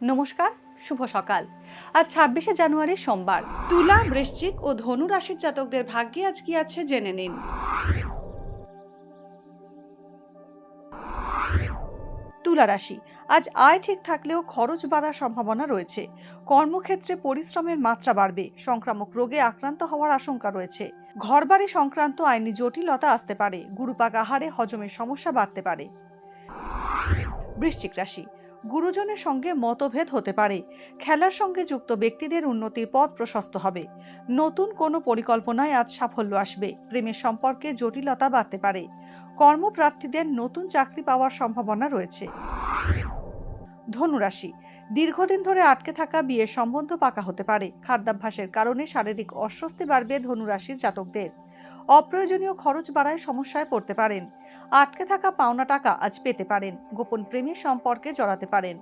নমস্কার, শুভ সকাল। আজ ২৬শে জানুয়ারি সোমবার। তুলা, বৃশ্চিক ও ধনু রাশির জাতকদের ভাগ্যে আজ কি আছে জেনে নিন। তুলা রাশি, আজ আয় ঠিক থাকলেও খরচ বাড়ার সম্ভাবনা রয়েছে। কর্মক্ষেত্রে পরিশ্রমের মাত্রা বাড়বে। সংক্রামক রোগে আক্রান্ত হওয়ার আশঙ্কা রয়েছে। ঘরবাড়ি সংক্রান্ত আইনি জটিলতা আসতে পারে। গুরুপাক আহারে হজমের সমস্যা বাড়তে পারে। বৃশ্চিক রাশি, গুরুজনের সঙ্গে মতভেদ হতে পারে। খেলার সঙ্গে যুক্ত ব্যক্তিদের উন্নতির পথ প্রশস্ত হবে। নতুন কোনো পরিকল্পনায় আজ সাফল্য আসবে। প্রেমের সম্পর্কে জটিলতা বাড়তে পারে। কর্মপ্রার্থীদের নতুন চাকরি পাওয়ার সম্ভাবনা রয়েছে। ধনুরাশি, দীর্ঘদিন ধরে আটকে থাকা বিয়ের সম্বন্ধ পাকা হতে পারে। খাদ্যাভ্যাসের কারণে শারীরিক অস্বস্তি বাড়বে ধনুরাশির জাতকদের। অপ্রয়োজনীয় খরচ বাড়ায় সমস্যায় পড়তে পারেন। আটকে থাকা পাওনা টাকা আজ পেতে পারেন। গোপন প্রেমের সম্পর্কে জড়াতে পারেন।